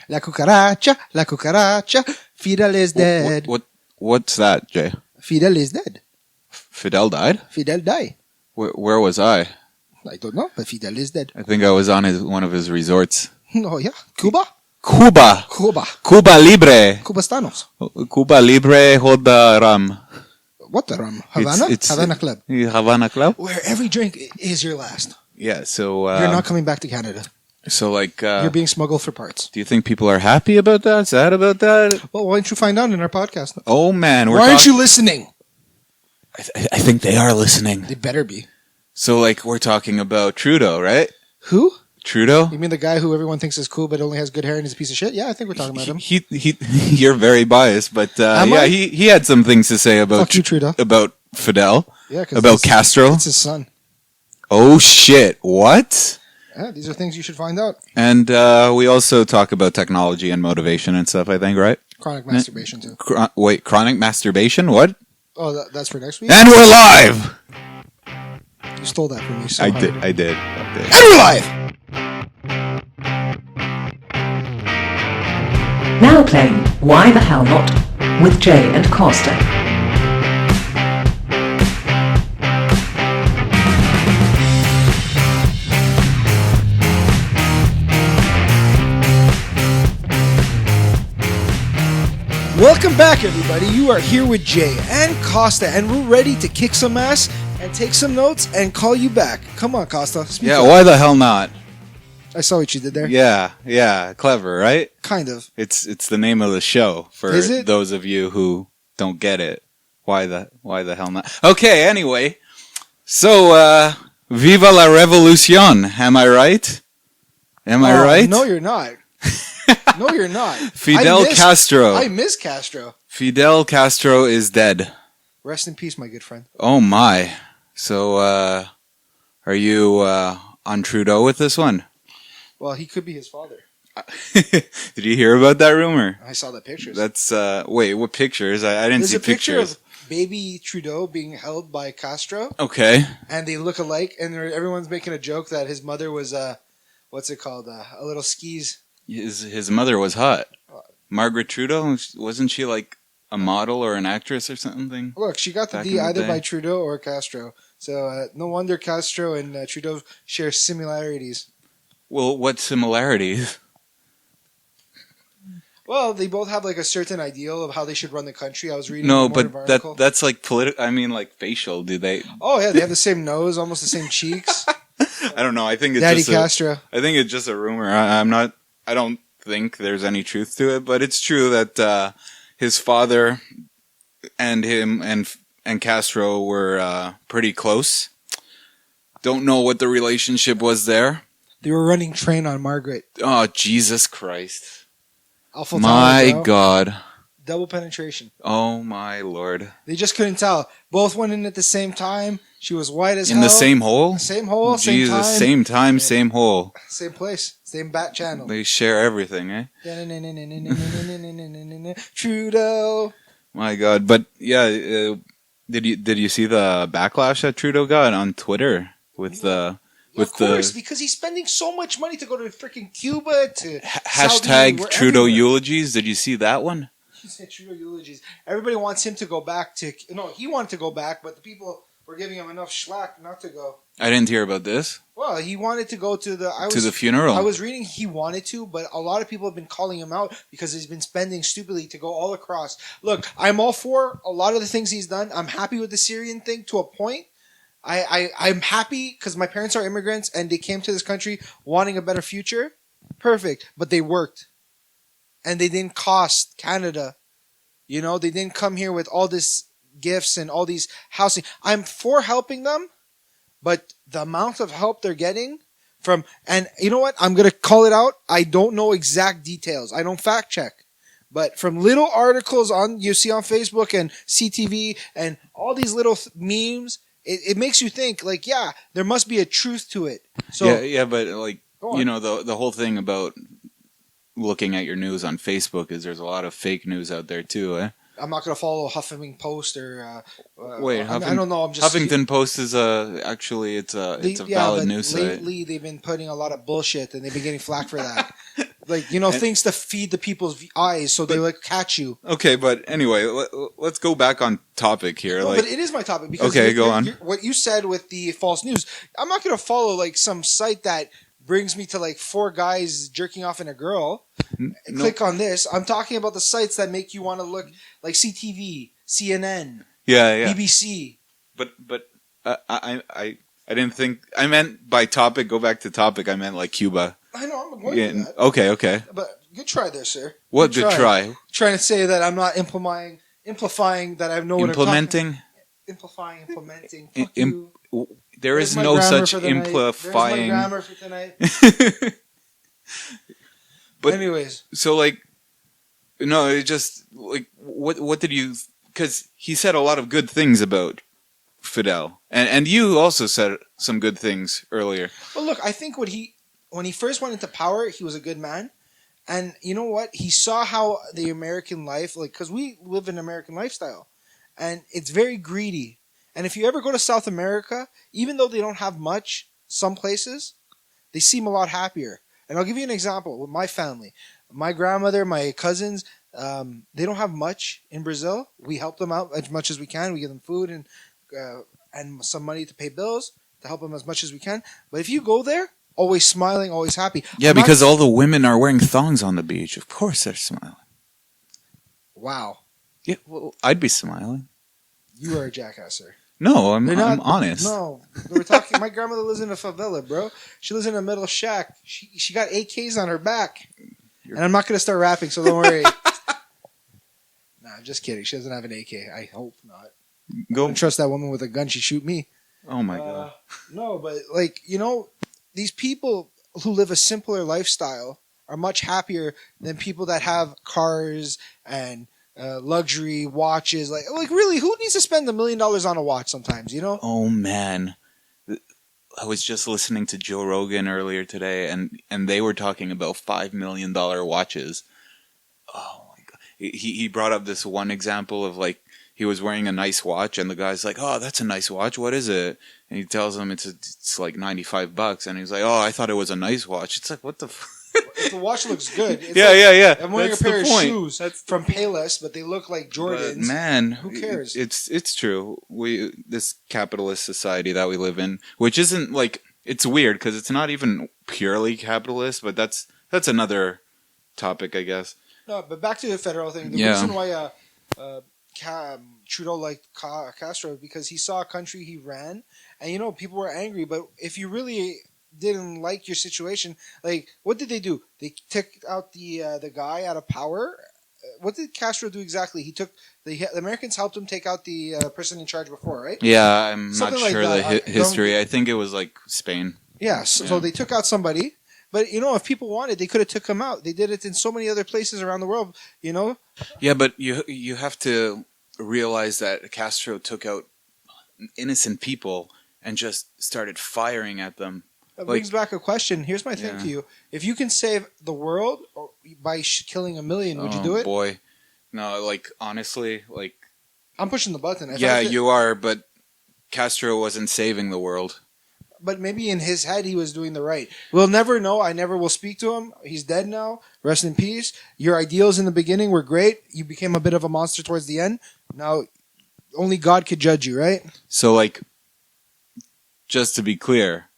La cucaracha, Fidel is dead. What's that, Jay? Fidel is dead. Fidel died? Fidel died. Where was I? I don't know, but Fidel is dead. I think I was on one of his resorts. Oh, yeah. Cuba? Cuba Libre. Cubastanos. Cuba Libre, hold the rum. What the rum? Havana? Havana Club. Havana Club? Where every drink is your last. Yeah, so... You're not coming back to Canada. So, like... You're being smuggled for parts. Do you think people are happy about that? Sad about that? Well, why don't you find out in our podcast? Oh, man. Why aren't you listening? I think they are listening. They better be. So, like, we're talking about Trudeau, right? Who? Trudeau? You mean the guy who everyone thinks is cool but only has good hair and is a piece of shit? Yeah, I think we're talking about him. You're very biased, but yeah, he had some things to say about Fuck you, Trudeau. About Fidel, yeah, about Castro. It's his son. Oh shit! What? Yeah, these are things you should find out. And we also talk about technology and motivation and stuff. I think, right? Chronic masturbation too. Chronic masturbation? What? Oh, that's for next week. And we're live. You stole that from me. So I hard. did. And we're live. Now playing Why the Hell Not with Jay and Costa. Welcome back, everybody. You are here with Jay and Costa, and we're ready to kick some ass and take some notes and call you back. Come on, Costa. Speak up. Why the hell not? I saw what you did there. Yeah, clever, right? Kind of. It's the name of the show for Is it? those of you who don't get it. Why the hell not? Okay, anyway. So, viva la revolución. Am I right? Am I right? No, you're not. No, you're not. Fidel Castro. I miss Castro. Fidel Castro is dead. Rest in peace, my good friend. Oh my. So, are you on Trudeau with this one? Well, he could be his father. Did you hear about that rumor? I saw the pictures. That's wait, what pictures? I didn't see pictures. There's a picture of baby Trudeau being held by Castro. Okay. And they look alike, and everyone's making a joke that his mother was what's it called? A little skis. His mother was hot. Margaret Trudeau, wasn't she like a model or an actress or something? Look, she got the D either by Trudeau or Castro. So no wonder Castro and Trudeau share similarities. Well, what similarities? Well, they both have like a certain ideal of how they should run the country. I was reading. No, but that's like political. I mean, like facial. Do they? Oh yeah, they have the same nose, almost the same cheeks. I don't know. I think it's Daddy just Castro. I think it's just a rumor. I don't think there's any truth to it, but it's true that his father and him and Castro were pretty close. Don't know what the relationship was there. They were running train on Margaret. Oh, Jesus Christ. Awful my time, God. Double penetration. Oh, my Lord. They just couldn't tell. Both went in at the same time. She was white as hell. In the same hole? Same hole, Jesus, same time. same time, same hole. Same place. Same bat channel. They share everything, eh? Trudeau. My God. But, yeah, did you see the backlash that Trudeau got on Twitter with the... Of course, because he's spending so much money to go to freaking Cuba to hashtag Saudi, Trudeau eulogies. Did you see that one? He said Trudeau eulogies. Everybody wants him to go back to. No, he wanted to go back, but the people were giving him enough schlack not to go. I didn't hear about this. Well, he wanted to go to the funeral. I was reading he wanted to, but a lot of people have been calling him out because he's been spending stupidly to go all across. Look, I'm all for a lot of the things he's done. I'm happy with the Syrian thing to a point. I'm happy because my parents are immigrants and they came to this country wanting a better future. Perfect. But they worked. And they didn't cost Canada. You know, they didn't come here with all these gifts and all these housing. I'm for helping them, but the amount of help they're getting from, and you know what? I'm going to call it out. I don't know exact details. I don't fact check. But from little articles you see on Facebook and CTV and all these little memes, it makes you think, like, yeah, there must be a truth to it. So yeah, but like, you know, the whole thing about looking at your news on Facebook is there's a lot of fake news out there too, eh? I'm not going to follow Huffington Post or... Wait, I don't know. I'm just Huffington Post is actually it's a valid news site. Lately, they've been putting a lot of bullshit, and they've been getting flack for that. like things to feed the people's eyes so they like catch you. Okay, but anyway, let's go back on topic here. No, like, but it is my topic because okay, go on. What you said with the false news, I'm not going to follow like some site that brings me to like 4 guys jerking off in a girl. Click on this. I'm talking about the sites that make you want to look like CTV, CNN, BBC. But I didn't think I meant by topic. Go back to topic. I meant like Cuba. I know I'm going to that. Okay. But good try there, sir. What good try? Trying to say that I'm not amplifying that I know what implementing. Implementing. Fuck you. There There's is my no grammar such for the night. amplifying. There's my grammar for tonight. But anyways, so like, no, it just like what did you? Because he said a lot of good things about Fidel, and you also said some good things earlier. Well, look, I think when he first went into power, he was a good man, and you know what? He saw how the American life, like, because we live an American lifestyle, and it's very greedy. And if you ever go to South America, even though they don't have much, some places, they seem a lot happier. And I'll give you an example with my family. My grandmother, my cousins, they don't have much in Brazil. We help them out as much as we can. We give them food and some money to pay bills to help them as much as we can. But if you go there, always smiling, always happy. Yeah, because all the women are wearing thongs on the beach. Of course they're smiling. Wow. Yeah, well, I'd be smiling. You are a jackass, sir. No, I'm honest. No, we're talking. My grandmother lives in a favela, bro. She lives in a metal shack. She got AKs on her back, and I'm not gonna start rapping, so don't worry. Nah, I'm just kidding. She doesn't have an AK. I hope not. Don't trust that woman with a gun. She'd shoot me. Oh my god. No, but like these people who live a simpler lifestyle are much happier than people that have cars and luxury watches. Like really, who needs to spend $1 million on a watch sometimes, Oh man, I was just listening to Joe Rogan earlier today, and they were talking about $5 million watches. Oh my god, he brought up this one example of like he was wearing a nice watch, and the guy's like, "Oh, that's a nice watch. What is it?" And he tells him it's like $95, and he's like, "Oh, I thought it was a nice watch." It's like, what the if the watch looks good. It's yeah. I'm wearing a pair of shoes from Payless, but they look like Jordans. But man, who cares? It's true. This capitalist society that we live in, which isn't like, it's weird because it's not even purely capitalist, but that's another topic, I guess. No, but back to the federal thing. The reason why Trudeau liked Castro because he saw a country he ran, and people were angry. But if you really didn't like your situation, like, what did they do? They took out the guy out of power. What did Castro do exactly? He took the Americans helped him take out the person in charge before, right? Yeah, I'm Something not sure like the history. I think it was like Spain. Yeah, so they took out somebody. But if people wanted, they could have took him out. They did it in so many other places around the world. Yeah, but you have to realize that Castro took out innocent people and just started firing at them. That brings back a question. Here's my thing to you: if you can save the world by killing 1 million, would you do it? Boy, no. Like honestly, like I'm pushing the button. You are, but Castro wasn't saving the world. But maybe in his head he was doing the right. We'll never know. I never will speak to him. He's dead now. Rest in peace. Your ideals in the beginning were great. You became a bit of a monster towards the end. Now, only God could judge you, right? So, like, just to be clear,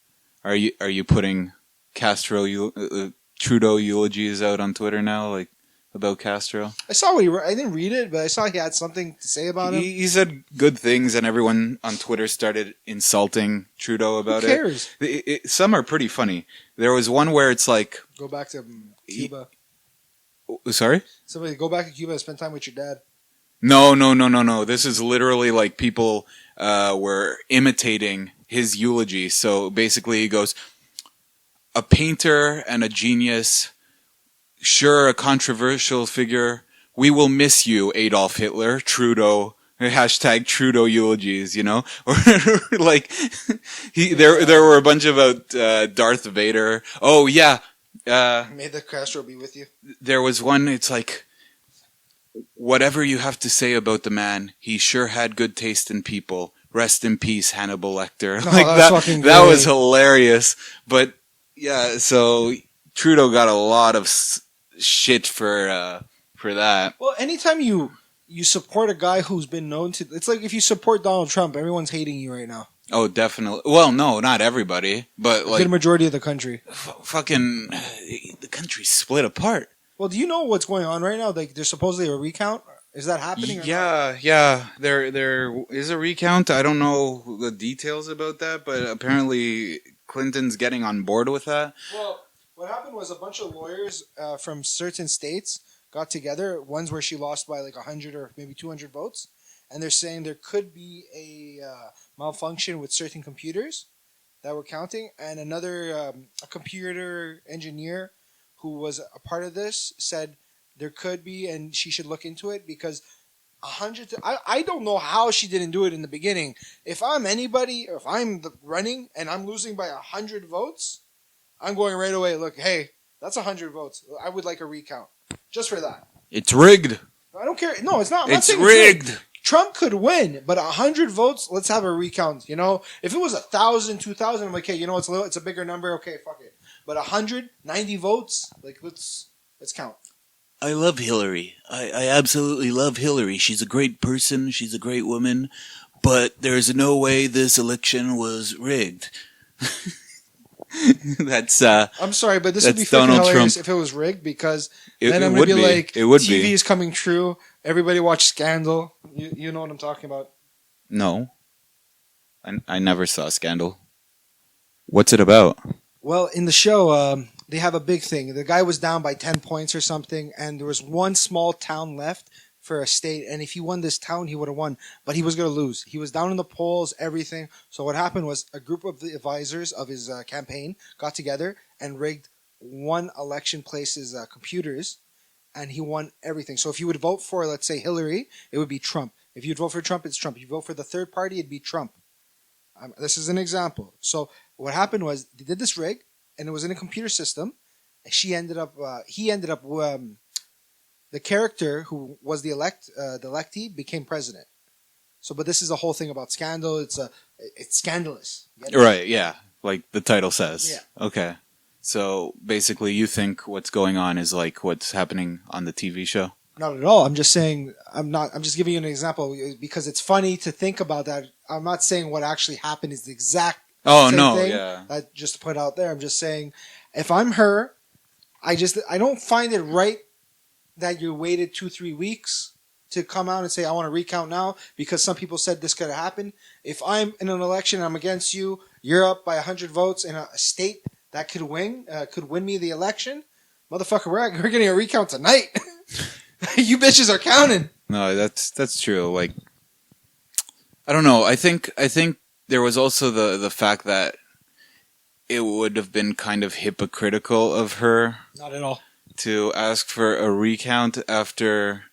are you putting Trudeau eulogies out on Twitter now, like about Castro? I saw what he wrote. I didn't read it, but I saw he had something to say about him. He said good things, and everyone on Twitter started insulting Trudeau about it. Who cares? Some are pretty funny. There was one where it's like... Go back to Cuba. Sorry? Somebody go back to Cuba and spend time with your dad. No. This is literally like people were imitating his eulogy. So basically he goes, a painter and a genius... Sure, a controversial figure. We will miss you, Adolf Hitler. Trudeau. Hashtag Trudeau eulogies, Or like, there were a bunch about Darth Vader. Oh yeah. May the Castro be with you. There was one. It's like, whatever you have to say about the man, he sure had good taste in people. Rest in peace, Hannibal Lecter. No, like that was hilarious. But yeah, so Trudeau got a lot of shit for that. Well, anytime you support a guy who's been known to, it's like if you support Donald Trump, everyone's hating you right now. Oh, definitely. Well, no, not everybody, but A like good majority of the country. fucking the country's split apart. Well, do you know what's going on right now? Like, there's supposedly a recount. Is that happening? Or not? Yeah. There is a recount. I don't know the details about that, but apparently Clinton's getting on board with that. Well, what happened was a bunch of lawyers from certain states got together. Ones where she lost by like 100 or maybe 200 votes, and they're saying there could be a malfunction with certain computers that were counting, and another a computer engineer who was a part of this said there could be, and she should look into it because 100. I don't know how she didn't do it in the beginning. If I'm anybody, or if I'm running and I'm losing by 100 votes, I'm going right away. Look, hey, that's 100 votes. I would like a recount just for that. It's rigged. I don't care. No, it's not. I'm not It's saying rigged. Trump could win, but 100 votes, let's have a recount. You know, if it was 1,000, 2,000, I'm like, hey, you know, it's a bigger number. Okay, fuck it. But 190 votes, like let's count. I love Hillary. I absolutely love Hillary. She's a great person. She's a great woman. But there's no way this election was rigged. That's I'm sorry, but this would be that's freaking Donald hilarious Trump. if it was rigged because It- then it I'm gonna would be be. like, It would TV be. is coming true. Everybody watch Scandal. You know what I'm talking about. no. I never saw Scandal. What's it about? Well, in the show, they have a big thing. The guy was down by 10 points or something, and there was one small town left for a state. And if he won this town, he would have won. But he was going to lose. He was down in the polls, everything. So what happened was a group of the advisors of his campaign got together and rigged one election place's computers, and he won everything. So if you would vote for, let's say, Hillary, it would be Trump. If you'd vote for Trump, it's Trump. If you vote for the third party, it'd be Trump. This is an example. So what happened was they did this rig, and it was in a computer system. And he ended up, the character who was the electee became president. So, but this is a whole thing about scandal. It's scandalous. Get it? Right, yeah. Like the title says. Yeah. Okay. So basically you think what's going on is like what's happening on the TV show? Not at all. I'm just saying. I'm just giving you an example because it's funny to think about that. I'm not saying what actually happened is the exact. Oh, same no, thing. yeah. I just put out there. I'm just saying, if I'm her, I don't find it right that you waited 2-3 weeks to come out and say I want to recount now because some people said this could have happened. If I'm in an election, I'm against you. You're up by 100 votes in a state that could win me the election. Motherfucker, we're getting a recount tonight. You bitches are counting. No, that's true. Like, I don't know. I think there was also the fact that it would have been kind of hypocritical of her Not at all. to ask for a recount after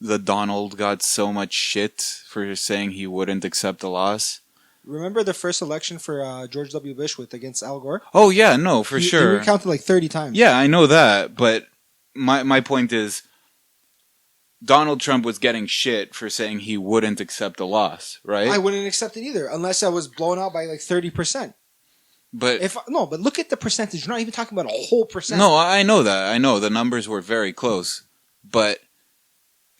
the Donald got so much shit for saying he wouldn't accept the loss. Remember the first election for George W. Bush against Al Gore? Oh yeah, no, for He sure. recounted like 30 times. Yeah, I know that, but my point is Donald Trump was getting shit for saying he wouldn't accept the loss, right? I wouldn't accept it either unless I was blown out by like 30%. But But look at the percentage. You're not even talking about a whole percent. no, I know that. I know the numbers were very close, but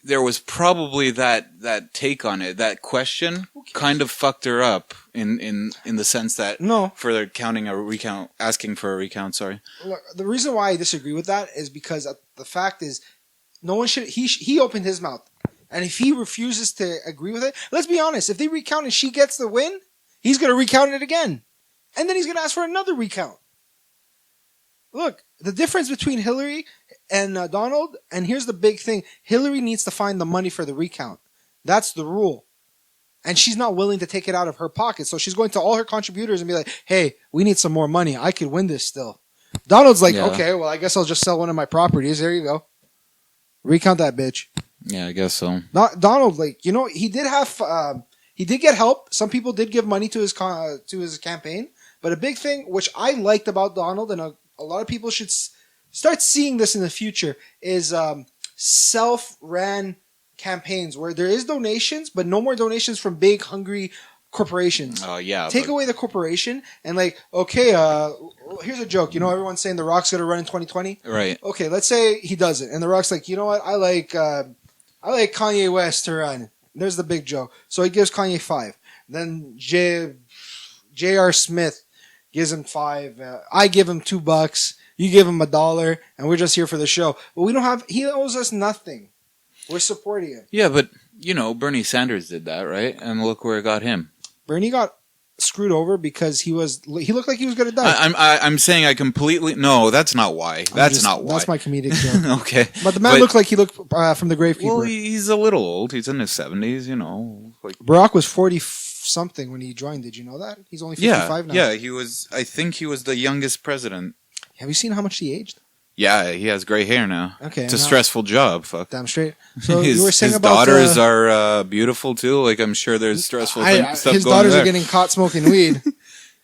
there was probably that take on it. That question kind of fucked her up in the sense that No. for their counting a recount, asking for a recount. Sorry. Look, the reason why I disagree with that is because the fact is, no one should. He opened his mouth, and if he refuses to agree with it, let's be honest. If they recount and she gets the win, he's going to recount it again, and then he's going to ask for another recount. Look, the difference between Hillary and Donald, and here's the big thing: Hillary needs to find the money for the recount. That's the rule. And she's not willing to take it out of her pocket. So she's going to all her contributors and be like, hey, we need some more money. I could win this still. Donald's like, Yeah. okay, well, I guess I'll just sell one of my properties. There you go. Recount that bitch. Yeah, I guess so. Donald, like, you know, he did get help. Some people did give money to his campaign. But a big thing, which I liked about Donald, and a lot of people should start seeing this in the future, is self-ran campaigns where there is donations, but no more donations from big, hungry corporations. Oh yeah. Take away the corporation and like, okay, here's a joke. You know, everyone's saying The Rock's going to run in 2020. Right. Okay, let's say he does it, and The Rock's like, you know what? I like Kanye West to run. There's the big joke. So he gives Kanye 5. Then J.R. Smith gives him 5. I give him $2. You give him $1, and we're just here for the show. But we don't have. He owes us nothing. We're supporting him. Yeah, but Bernie Sanders did that, right? And look where it got him. Bernie got screwed over because he looked like he was going to die. I'm saying I completely no. That's not why. That's not why. That's my comedic joke. Okay, but the man looked like he looked from the Gravekeeper. Well, he's a little old. He's in his 70s. Like Barack was 40 something when he joined. Did you know that? He's only 55 now. Yeah, he was. I think he was the youngest president. Have you seen how much he aged? Yeah, he has gray hair now. Okay, it's a stressful job. Fuck. Damn straight. So you were saying his about daughters are beautiful too. Like I'm sure there's stressful stuff his going daughters there. are getting caught smoking weed.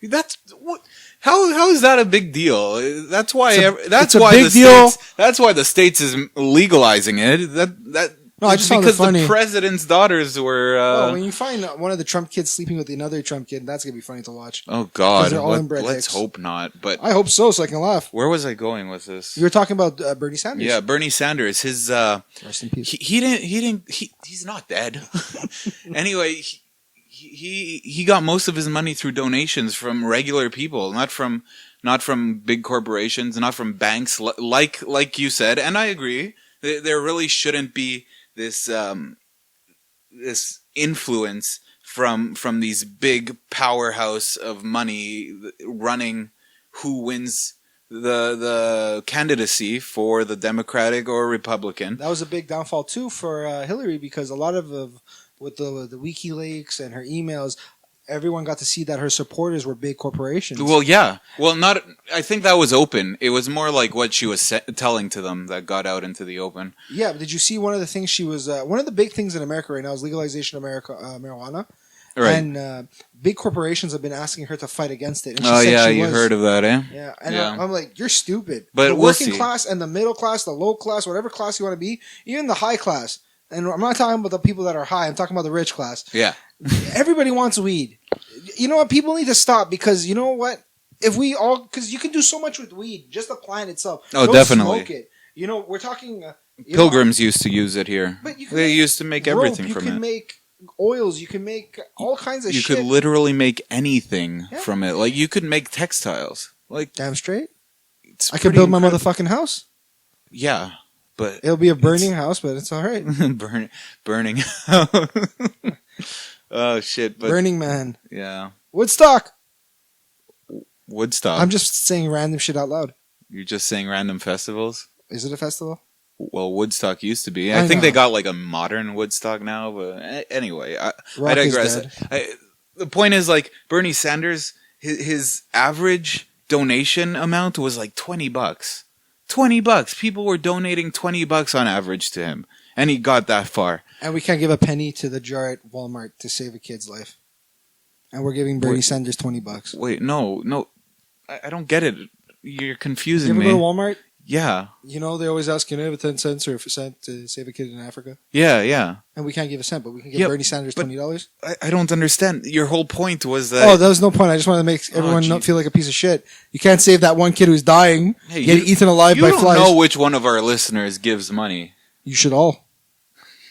That's what. How is that a big deal? That's why. That's a why big deal. That's why the states is legalizing it. No, I just found it because funny. the president's daughters were. When you find one of the Trump kids sleeping with another Trump kid, that's gonna be funny to watch. Oh God! They're all inbred Let's dicks. hope not. But I hope so I can laugh. where was I going with this? You were talking about Bernie Sanders. Yeah, Bernie Sanders. His Rest in peace. he's not dead. Anyway, he got most of his money through donations from regular people, not from big corporations, not from banks, like you said, and I agree. There really shouldn't be this this influence from these big powerhouse of money running who wins the candidacy for the Democratic or Republican. That was a big downfall too for Hillary because a lot of with the WikiLeaks and her emails, everyone got to see that her supporters were big corporations. Well, yeah. Well, not. I think that was open. It was more like what she was telling to them that got out into the open. Yeah, but did you see one of the things she was? One of the big things in America right now is legalization of marijuana. Right. And big corporations have been asking her to fight against it. And Oh said yeah, she you was. heard of that, eh? Yeah, and Yeah. I'm like, you're stupid. But the we'll working see. class and the middle class, the low class, whatever class you want to be, even the high class. And I'm not talking about the people that are high. I'm talking about the rich class. Yeah. Everybody wants weed. You know what? People need to stop because you know what? If we all, because you can do so much with weed, just the plant itself. Oh, Don't definitely. Smoke it. You know, we're talking. Pilgrims used to use it here. But you can They make used to make rope, everything you from can it. make oils. You can make all kinds of You shit. could literally make anything Yeah. from it. Like you could make textiles. Like Damn straight. it's I could pretty build my incredible. motherfucking house. Yeah, but It'll be a burning house, but it's all right. burning. Oh shit! But Burning Man. yeah, Woodstock. Woodstock. I'm just saying random shit out loud. You're just saying random festivals. Is it a festival? Well, Woodstock used to be. I I think know. they got like a modern Woodstock now. But anyway, I Rock is digress. dead. The point is, like Bernie Sanders, his average donation amount was like $20. $20. People were donating $20 on average to him, and he got that far. And we can't give a penny to the jar at Walmart to save a kid's life. And we're giving Bernie Wait. Sanders $20. Wait, no, I don't get it. You're You confusing ever me. go to Walmart? Yeah, You know, they always ask, can I have a 10 cents or a cent to save a kid in Africa? yeah. And we can't give a cent, but we can give Yeah, Bernie Sanders but- $20. I don't understand. Your whole point was that. Oh, there was no point. I just wanted to make everyone gee. not feel like a piece of shit. You can't save that one kid who's dying, Hey, get you- eaten alive you by don't flies. know which one of our listeners gives money You should all.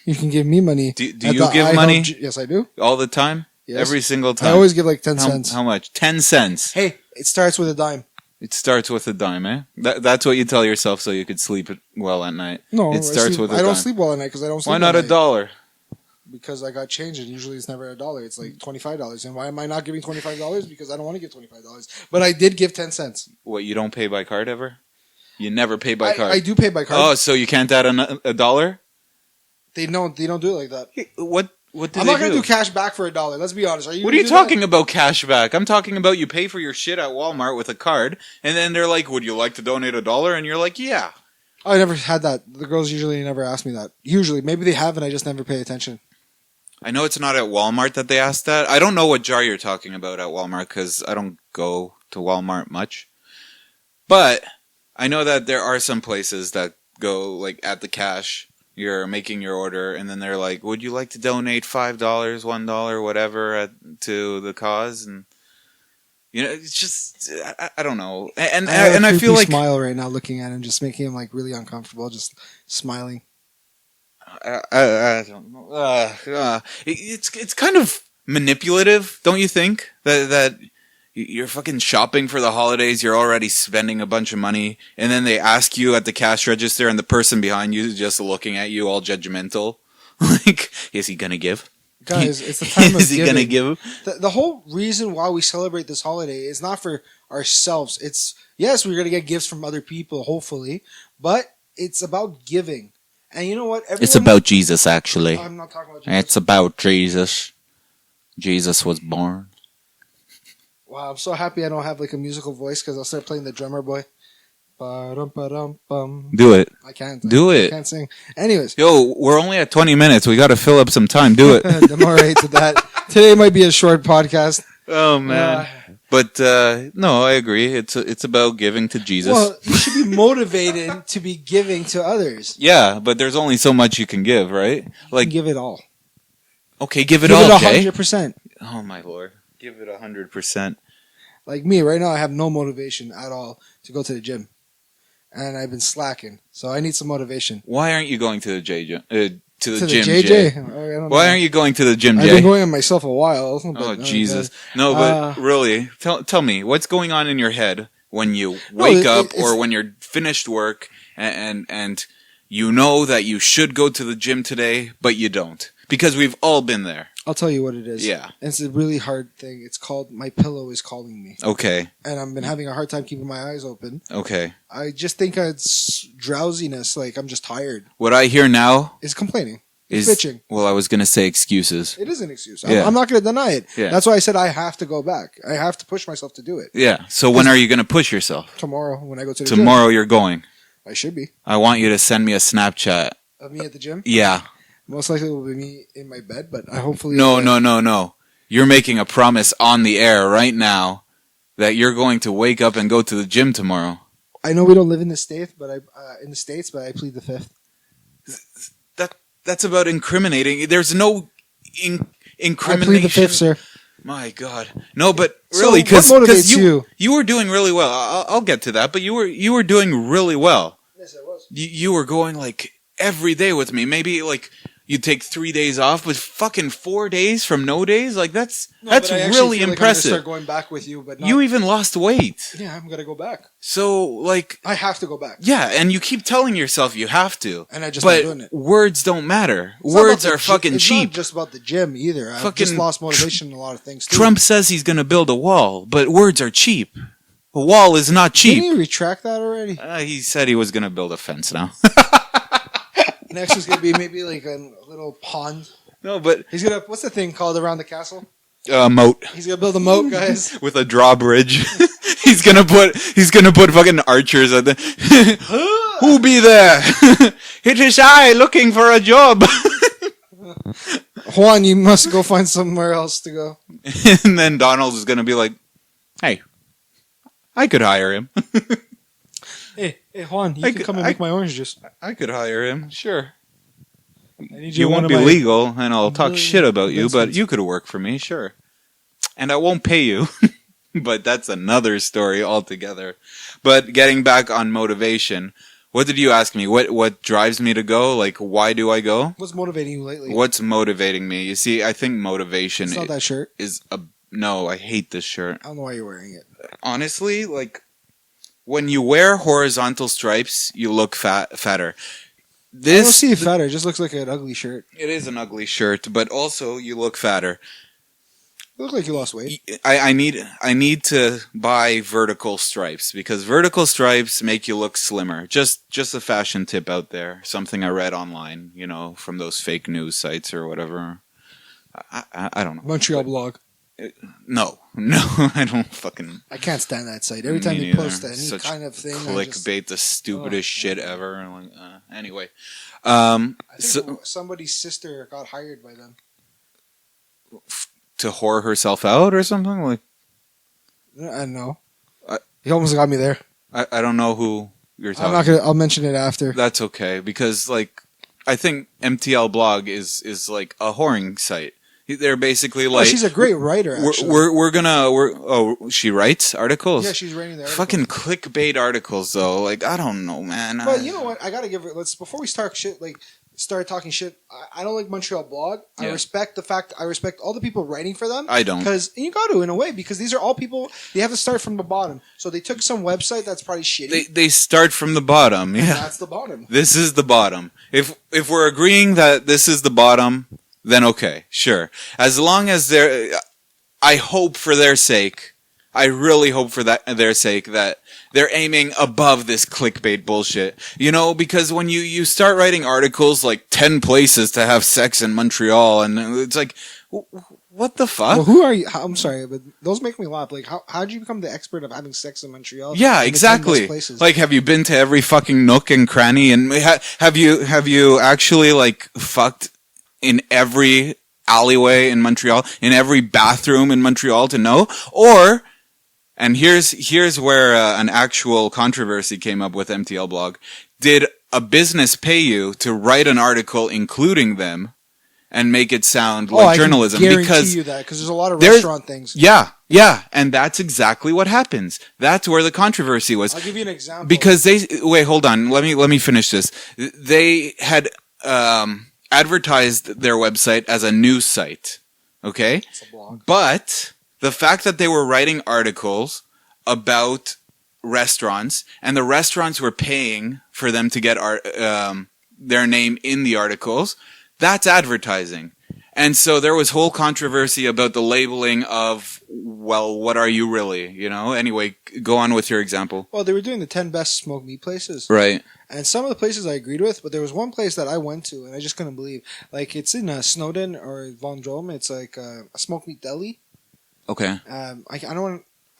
You can give me money. Do at you the give I money? Help yes, I do. all the time. Yes. Every single time. I always give like 10 how, cents. how much? 10 cents. Hey, it starts with a dime. It starts with a dime, eh? That's what you tell yourself so you could sleep well at night. No, it starts with a I dime. don't sleep well at night because I don't sleep Why at not a night. dollar? Because I got change and usually it's never $1. It's like $25. And why am I not giving $25? Because I don't want to give $25. But I did give 10 cents. What, you don't pay by card ever? You never pay by card? I do pay by card. Oh, so you can't add a dollar? They don't do it like that. What do I'm they not going do? to do cash back for $1. Let's be honest. What are you talking about cash back? I'm talking about you pay for your shit at Walmart with a card, and then they're like, would you like to donate $1? And you're like, yeah. I never had that. The girls usually never ask me that. Usually. Maybe they have and I just never pay attention. I know it's not at Walmart that they ask that. I don't know what jar you're talking about at Walmart because I don't go to Walmart much. But I know that there are some places that go like at the cash you're making your order, and then they're like, "Would you like to donate $5, $1, whatever to the cause?" And it's just I don't know, and I feel like smile right now looking at him, just making him like really uncomfortable, just smiling. I don't know. It's kind of manipulative, don't you think? That you're fucking shopping for the holidays, you're already spending a bunch of money, and then they ask you at the cash register, and the person behind you is just looking at you all judgmental. Like, is he gonna give? Guys, it's the time of Is he giving. gonna give? The whole reason why we celebrate this holiday is not for ourselves. It's, yes, we're gonna get gifts from other people, hopefully, but it's about giving. And you know what? It's about Jesus, actually. I'm not talking about Jesus. It's about Jesus. Jesus was born. Wow, I'm so happy I don't have like a musical voice because I'll start playing the drummer boy. Ba-dum-ba-dum-bum. Do it. I can't. Do I it. can't sing. Anyways. Yo, we're only at 20 minutes. We got to fill up some time. Do it. I'm alright to that. Today might be a short podcast. Oh, man. But, no, I agree. It's about giving to Jesus. Well, you should be motivated to be giving to others. Yeah, but there's only so much you can give, right? Like, give it all. Okay, give it give all, it Jay. 100%. Oh, my Lord. Give it 100%. Like me, right now I have no motivation at all to go to the gym. And I've been slacking. So I need some motivation. Why aren't you going to the gym, JJ? Jay? I don't know. Why aren't you going to the gym, Jay? I've been going on myself a while. Oh, Jesus. No, but really, tell me, what's going on in your head when you wake up or when you're finished work and you know that you should go to the gym today, but you don't? Because we've all been there. I'll tell you what it is. Yeah. It's a really hard thing. It's called My Pillow is Calling Me. Okay. And I've been having a hard time keeping my eyes open. Okay. I just think it's drowsiness, like I'm just tired. What I hear now is complaining. Is bitching. Well, I was going to say excuses. It is an excuse. Yeah. I'm not going to deny it. Yeah. That's why I said I have to go back. I have to push myself to do it. Yeah. So when are you going to push yourself? Tomorrow when I go to the Tomorrow gym. You're going. I should be. I want you to send me a Snapchat. Of me at the gym? Yeah. Most likely it will be me in my bed, but I hopefully... No. You're making a promise on the air right now that you're going to wake up and go to the gym tomorrow. I know we don't live in the States, but I plead the fifth. That's about incriminating. There's no incrimination. I plead the fifth, sir. My God, no, but really, because you were doing really well. I'll get to that, but you were doing really well. Yes, I was. You were going like every day with me. Maybe like you'd take 3 days off, but fucking 4 days from no days. Like that's really impressive. Like I'm gonna start going back with you, but you even lost weight. Yeah, I'm gonna go back. So like I have to go back. Yeah, and you keep telling yourself you have to, and I just not doing it. Words don't matter. Words are fucking cheap. It's not just about the gym either. I've just lost motivation in a lot of things too. Trump says he's gonna build a wall, but words are cheap. A wall is not cheap. Didn't he retract that already? He said he was gonna build a fence now. Next is gonna be maybe like a little pond. No, but he's gonna. What's the thing called around the castle? Moat. He's gonna build a moat, guys, with a drawbridge. He's gonna put fucking archers at the. Who be there? It is I looking for a job. Juan, you must go find somewhere else to go. And then Donald is gonna be like, "Hey, I could hire him." Hey, Juan, you can come and make my orange juice. I could hire him, sure. You won't be legal, and I'll talk shit about you, but you could work for me, sure. And I won't pay you. But that's another story altogether. But getting back on motivation, what did you ask me? What drives me to go? Like, why do I go? What's motivating you lately? What's motivating me? You see, I think motivation it's not that shirt. No, I hate this shirt. I don't know why you're wearing it. Honestly, like, when you wear horizontal stripes, you look fatter. I don't see it fatter. It just looks like an ugly shirt. It is an ugly shirt, but also you look fatter. You look like you lost weight. I need to buy vertical stripes because vertical stripes make you look slimmer. Just a fashion tip out there. Something I read online, from those fake news sites or whatever. I don't know. Montreal blog. No, I don't fucking. I can't stand that site. Every time they post any kind of thing, clickbait, the stupidest shit ever. Like, anyway, I think somebody's sister got hired by them to whore herself out or something. Like, I don't know. He almost got me there. I don't know who you're talking. I'll mention it after. That's okay because like I think MTL Blog is like a whoring site. They're basically like, she's a great writer. Actually, she writes articles. yeah, she's writing the articles. Fucking clickbait articles though. Like, I don't know, man. But you know what? I gotta give it. Before we start talking shit. I don't like Montreal Blog. Yeah. I respect all the people writing for them. I don't. Because you got to, in a way, because these are all people. They have to start from the bottom. So they took some website that's probably shitty. They start from the bottom. Yeah, that's the bottom. This is the bottom. If we're agreeing that this is the bottom, then okay, sure. As long as I hope for their sake. I really hope for their sake that they're aiming above this clickbait bullshit. You know, because when you start writing articles like 10 places to have sex in Montreal, and it's like, what the fuck? Well, who are you? I'm sorry, but those make me laugh. Like, how did you become the expert of having sex in Montreal? Yeah, exactly. Like, have you been to every fucking nook and cranny? And have you actually like fucked in every alleyway in Montreal, in every bathroom in Montreal to know? Or... And here's where an actual controversy came up with MTL Blog. Did a business pay you to write an article including them and make it sound like journalism? I can guarantee you that, because there's a lot of restaurant things. Yeah, and that's exactly what happens. That's where the controversy was. I'll give you an example. Because hold on, let me finish this. They had advertised their website as a news site, okay? It's a blog. But the fact that they were writing articles about restaurants, and the restaurants were paying for them to get their name in the articles, that's advertising. And so there was whole controversy about the labeling of, well, what are you really? You know? Anyway, go on with your example. Well, they were doing the 10 best smoked meat places. Right. And some of the places I agreed with, but there was one place that I went to, and I just couldn't believe. Like, it's in Snowden or Vendôme. It's like a smoked meat deli. Okay. I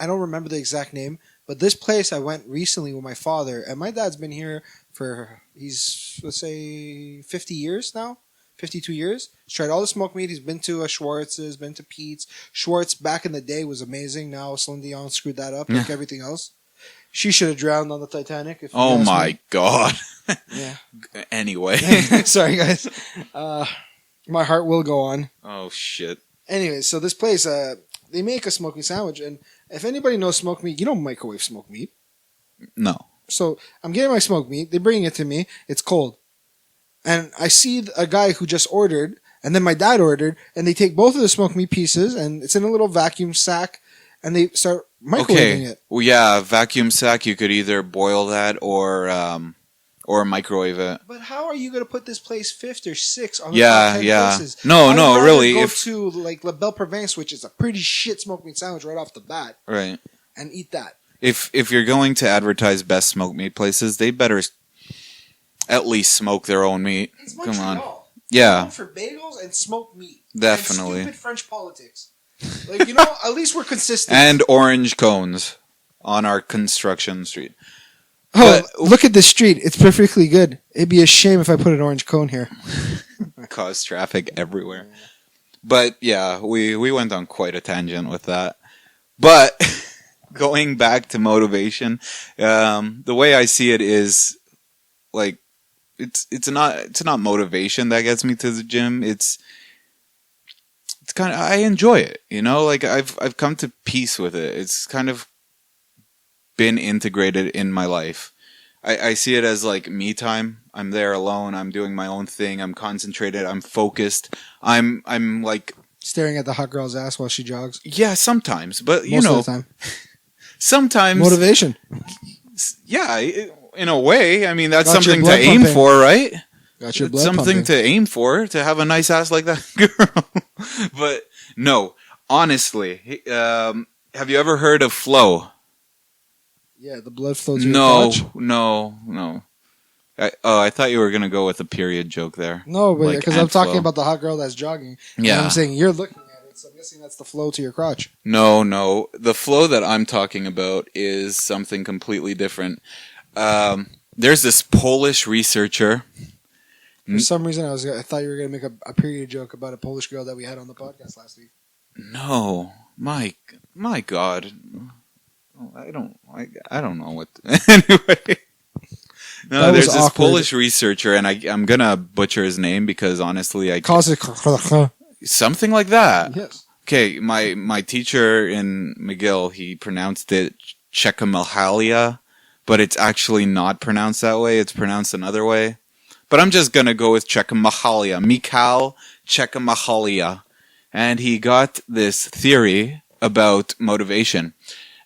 don't remember the exact name, but this place I went recently with my father, and my dad's been here for, let's say 50 years now, 52 years. He's tried all the smoked meat. He's been to Schwartz's, been to Pete's. Schwartz back in the day was amazing. Now Celine Dion screwed that up like everything else. She should have drowned on the Titanic. Oh my God. Yeah. Anyway. Sorry guys. My heart will go on. Oh shit. Anyway, so this place, they make a smoked meat sandwich, and if anybody knows smoked meat, you don't microwave smoked meat. No. So I'm getting my smoked meat. They bring it to me. It's cold. And I see a guy who just ordered, and then my dad ordered, and they take both of the smoked meat pieces, and it's in a little vacuum sack, and they start microwaving it. Well, yeah, vacuum sack, you could either boil that or microwave it. But how are you going to put this place fifth or sixth on the Yeah, top 10 yeah. places? No, really. Go to like La Belle Province, which is a pretty shit smoked meat sandwich right off the bat, Right. and eat that. If you're going to advertise best smoked meat places, they better at least smoke their own meat. It's Come on. Montreal. Yeah. Known for bagels and smoked meat. Definitely. And stupid French politics. Like, at least we're consistent. And orange cones on our construction street. Oh, look at this street. It's perfectly good. It'd be a shame if I put an orange cone here. Cause traffic everywhere. But yeah, we went on quite a tangent with that. But going back to motivation, the way I see it is like it's not motivation that gets me to the gym. It's kind of, I enjoy it, like I've come to peace with it. It's kind of been integrated in my life. I see it as like me time. I'm there alone. I'm doing my own thing. I'm concentrated. I'm focused. I'm like staring at the hot girl's ass while she jogs. Yeah, sometimes, but Most of the time. Sometimes motivation. Yeah, in a way. I mean, that's Got something to aim pumping. For, right? Got your blood something pumping. to aim for, to have a nice ass like that girl. But no, honestly, have you ever heard of flow? Yeah, the blood flows to your crotch. No. I thought you were gonna go with a period joke there. No, but because I'm talking flow. about the hot girl that's jogging. Yeah, and I'm saying you're looking at it, so I'm guessing that's the flow to your crotch. No. The flow that I'm talking about is something completely different. There's this Polish researcher. For some reason, I thought you were going to make a period joke about a Polish girl that we had on the podcast last week. No, my God, I don't know what. Anyway, No, That was there's this awkward. Polish researcher, and I'm gonna butcher his name because honestly, something like that. Yes. Okay, my teacher in McGill, he pronounced it Czechomalalia, but it's actually not pronounced that way. It's pronounced another way. But I'm just gonna go with Czechomalalia. Mikhail Czechomalalia. And he got this theory about motivation.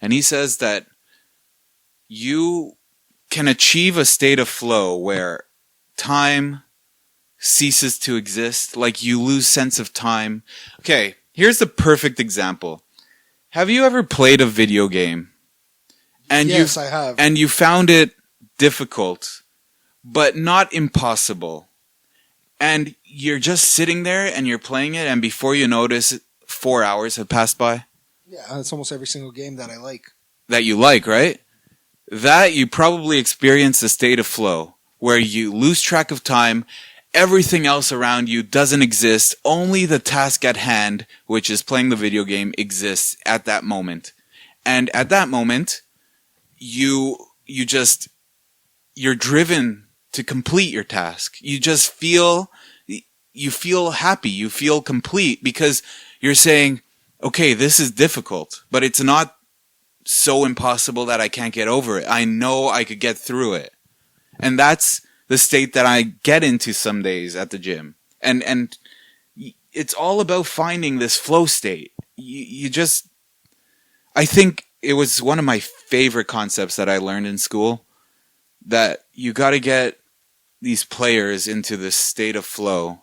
And he says that you can achieve a state of flow where time ceases to exist, like you lose sense of time. Okay, here's the perfect example. Have you ever played a video game? And Yes, I have. And you found it difficult, but not impossible. And you're just sitting there and you're playing it, and before you notice, 4 hours have passed by? Yeah, it's almost every single game that I like. That you like, right? That you probably experience a state of flow where you lose track of time, everything else around you doesn't exist, only the task at hand, which is playing the video game, exists at that moment. And at that moment, you're driven to complete your task. You just feel happy, you feel complete because you're saying, okay, this is difficult, but it's not so impossible that I can't get over it. I know I could get through it. And that's the state that I get into some days at the gym. And it's all about finding this flow state. I think it was one of my favorite concepts that I learned in school, that you got to get these players into this state of flow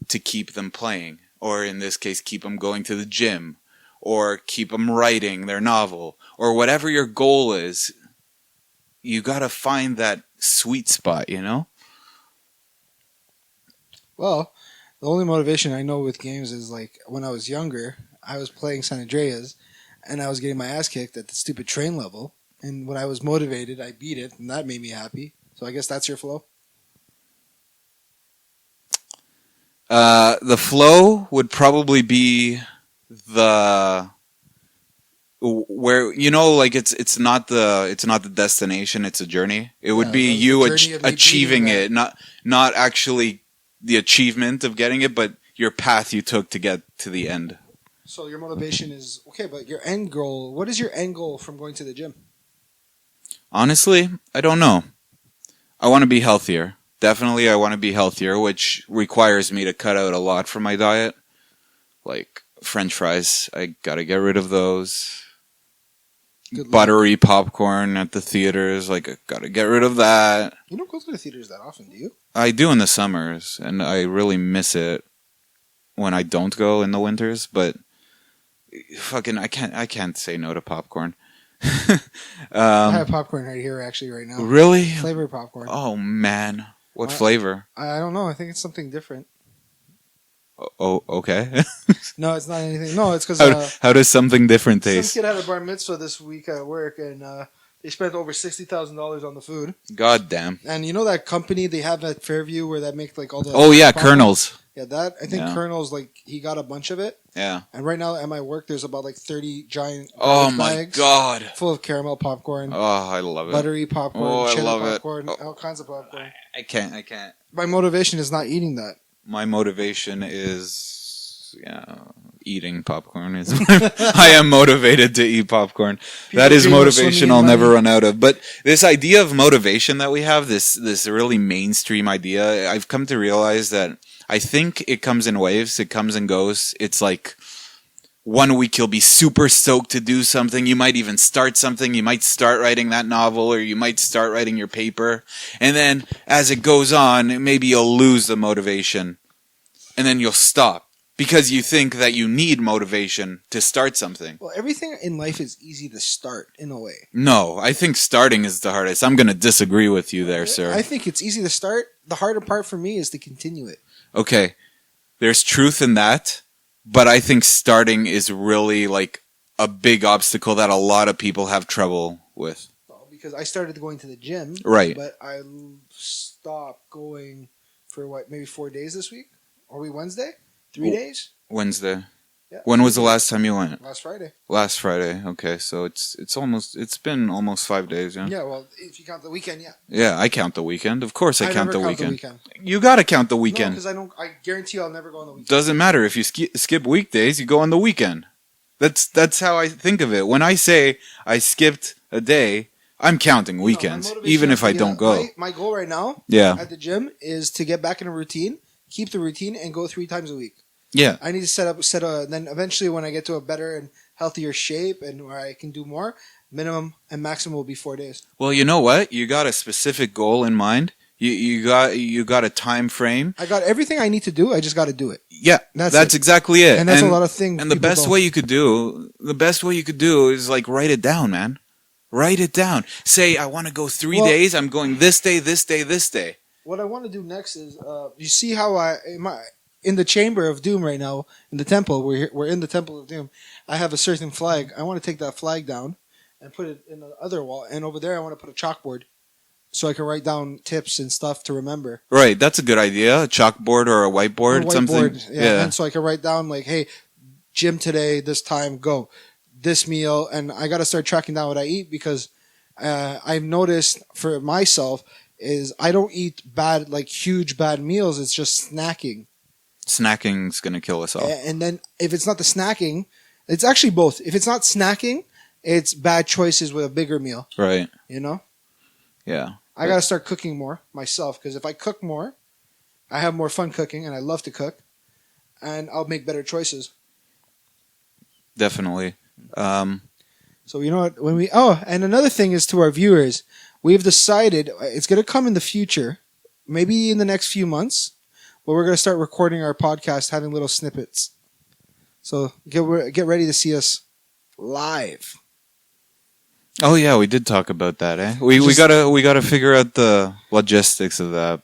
to keep them playing, or in this case, keep them going to the gym, or keep them writing their novel, or whatever your goal is. You got to find that sweet spot, you know? Well, the only motivation I know with games is like when I was younger, I was playing San Andreas, and I was getting my ass kicked at the stupid train level. And when I was motivated, I beat it, and that made me happy. So I guess that's your flow. The flow would probably be where, you know, like it's not the destination, it's a journey. It would be you achieving it, not actually the achievement of getting it, but your path you took to get to the end. So your motivation is okay, but your end goal. What is your end goal from going to the gym? Honestly, I don't know. I want to be healthier. Definitely, I want to be healthier, which requires me to cut out a lot from my diet. Like French fries, I gotta get rid of those. Buttery popcorn at the theaters, like I gotta get rid of that. You don't go to the theaters that often, do you? I do in the summers, and I really miss it when I don't go in the winters. But fucking, I can't say no to popcorn. I have popcorn right here, actually, right now. Really? Flavored popcorn. Oh man, what flavor? I don't know. I think it's something different. Oh, okay. No, it's not anything. No, it's because how does something different taste? some kid had a bar mitzvah this week at work, and they spent over $60,000 on the food. God damn. And you know that company they have at Fairview where that make like all the popcorn? Kernels. Yeah, that I think Kernels, like he got a bunch of it. Yeah. And right now at my work, there's about like 30 giant bags God, full of caramel popcorn. Oh, I love it. Buttery popcorn. Oh, chili I love popcorn, it. all kinds of popcorn. I can't. My motivation is not eating that. My motivation is eating popcorn. I am motivated to eat popcorn. That is motivation I'll never run out of. But this idea of motivation that we have, this really mainstream idea, I've come to realize that I think it comes in waves. It comes and goes. It's like 1 week you'll be super stoked to do something. You might even start something. You might start writing that novel, or you might start writing your paper. And then as it goes on, maybe you'll lose the motivation. And then you'll stop because you think that you need motivation to start something. Well, everything in life is easy to start in a way. No, I think starting is the hardest. I'm going to disagree with you there, sir. I think it's easy to start. The harder part for me is to continue it. Okay, there's truth in that, but I think starting is really like a big obstacle that a lot of people have trouble with. Well, because I started going to the gym, right? But I stopped going for maybe 4 days this week. Are we Wednesday? 3 days? Wednesday. Yeah. When was the last time you went? Last Friday. Last Friday. Okay, so it's been almost 5 days. Yeah. Yeah, well, if you count the weekend, yeah. Yeah, I count the weekend. Of course, I count never the count weekend. You gotta count the No, weekend. because I guarantee you I'll never go on the weekend. Doesn't matter if you skip weekdays. You go on the weekend. That's how I think of it. When I say I skipped a day, I'm counting weekends, even if I don't go. My goal right now at the gym is to get back in a routine, keep the routine, and go 3 times a week. Yeah. I need to then eventually when I get to a better and healthier shape and where I can do more, minimum and maximum will be 4 days. Well, you know what? You got a specific goal in mind. You got a time frame. I got everything I need to do. I just got to do it. Yeah, that's exactly it. And that's a lot of things. And the best way you could do is like write it down, man. Write it down. Say I want to go 3 days. I'm going this day, this day, this day. What I want to do next is, you see how in the chamber of doom right now, in the temple, we're in the temple of doom. I have a certain flag. I want to take that flag down and put it in the other wall. And over there, I want to put a chalkboard so I can write down tips and stuff to remember. Right, that's a good idea. A chalkboard or a whiteboard, something. Yeah. And so I can write down like, hey, gym today, this time, go. This meal, and I got to start tracking down what I eat because I've noticed for myself is I don't eat bad, like huge bad meals. It's just snacking. Snacking's going to kill us all. And then if it's not the snacking, it's actually both. If it's not snacking, it's bad choices with a bigger meal. Right. You know? Yeah. I got to start cooking more myself because if I cook more, I have more fun cooking and I love to cook and I'll make better choices. Definitely. So you know what? And another thing is to our viewers, we've decided it's going to come in the future, maybe in the next few months, but we're going to start recording our podcast, having little snippets. So get ready to see us live. Oh yeah, we did talk about that, eh? We gotta figure out the logistics of that,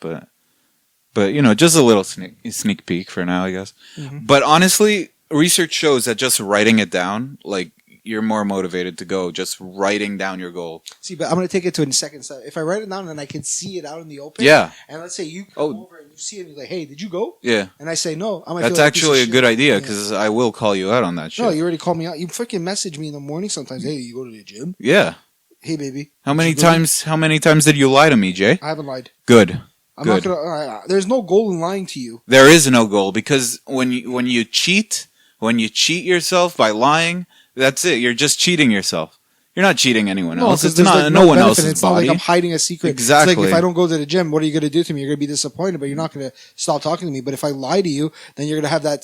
but you know, just a little sneak peek for now, I guess. Mm-hmm. But honestly, research shows that just writing it down, like, you're more motivated to go just writing down your goal. See, but I'm going to take it to a second step. If I write it down and I can see it out in the open, yeah. And let's say you come over and you see it and you're like, hey, did you go? Yeah. And I say no. That's actually a good idea because I will call you out on that shit. No, you already called me out. You freaking message me in the morning sometimes. Hey, you go to the gym? Yeah. Hey, baby. How many times did you lie to me, Jay? I haven't lied. Good. I'm not gonna. There's no goal in lying to you. There is no goal because when you cheat yourself by lying, that's it. You're just cheating yourself. You're not cheating anyone else. It's not no one else's It's body. Not like I'm hiding a secret. Exactly. It's like if I don't go to the gym, what are you going to do to me? You're going to be disappointed, but you're not going to stop talking to me. But if I lie to you, then you're going to have that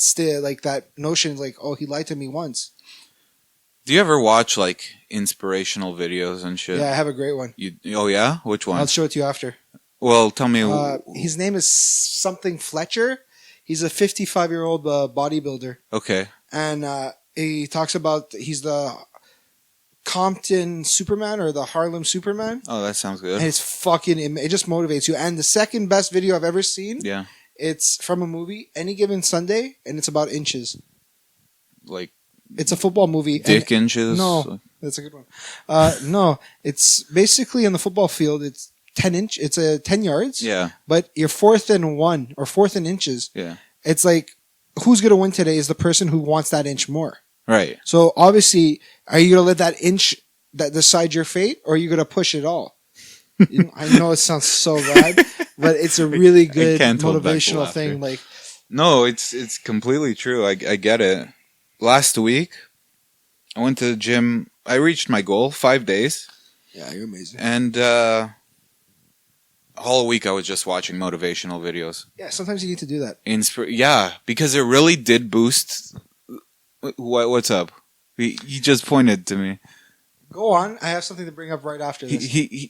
that notion like, oh, he lied to me once. Do you ever watch like inspirational videos and shit? Yeah, I have a great one. Oh yeah? Which one? I'll show it to you after. Well, tell me. His name is something Fletcher. He's a 55-year-old bodybuilder. Okay. And he talks about he's the Compton Superman or the Harlem Superman. Oh, that sounds good. And it just motivates you. And the second best video I've ever seen. Yeah. It's from a movie, Any Given Sunday, and it's about inches. Like. It's a football movie. Dick inches? No, that's a good one. No, it's basically in the football field. It's 10 yards. Yeah. But you're 4th and 1 or 4th and inches. Yeah. It's like, who's going to win today is the person who wants that inch more. Right. So obviously, are you going to let that inch that decide your fate, or are you going to push it all? I know it sounds so bad, but it's a really good motivational thing. Like, no, it's completely true. I get it. Last week, I went to the gym. I reached my goal, 5 days. Yeah, you're amazing. And all week I was just watching motivational videos. Yeah, sometimes you need to do that. Yeah, because it really did boost. What's up? He just pointed to me. Go on. I have something to bring up right after this.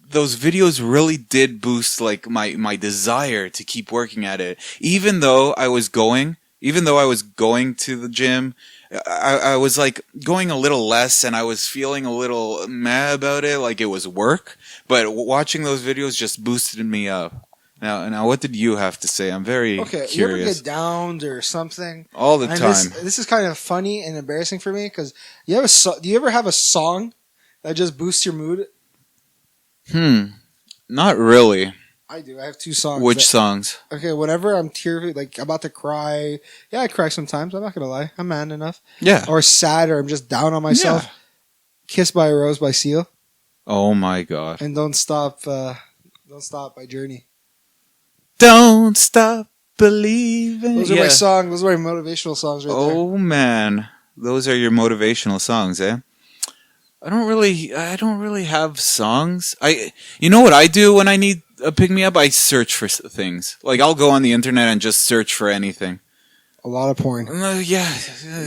Those videos really did boost like my desire to keep working at it. Even though I was going to the gym, I was like going a little less and I was feeling a little mad about it, like it was work. But watching those videos just boosted me up. Now, what did you have to say? I'm very curious. You ever get downed or something? All the time. This is kind of funny and embarrassing for me because do you ever have a song that just boosts your mood? Not really. I do. I have two songs. Which songs? Okay, whenever I'm like about to cry, yeah, I cry sometimes. I'm not gonna lie. I'm man enough. Yeah. Or sad, or I'm just down on myself. Yeah. "Kiss by a Rose" by Seal, Oh my god. and "Don't Stop" by Journey. Don't stop believing. Those are my songs. Those are my motivational songs right there. Oh man, those are your motivational songs, eh? I don't really have songs. You know what I do when I need a pick me up? I search for things. Like I'll go on the internet and just search for anything. A lot of porn. Yeah,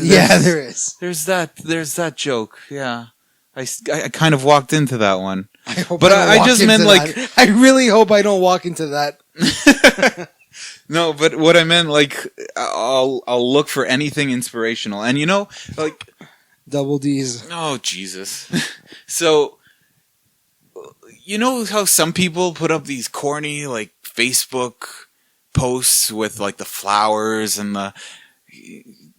Yeah, there is. There's that joke. Yeah, I kind of walked into that one. I hope But don't I walk just into meant, like- that. I really hope I don't walk into that. No, but what I meant, like, I'll look for anything inspirational, and you know, like, Double D's. oh Jesus. So, you know how some people put up these corny like Facebook posts with like the flowers and the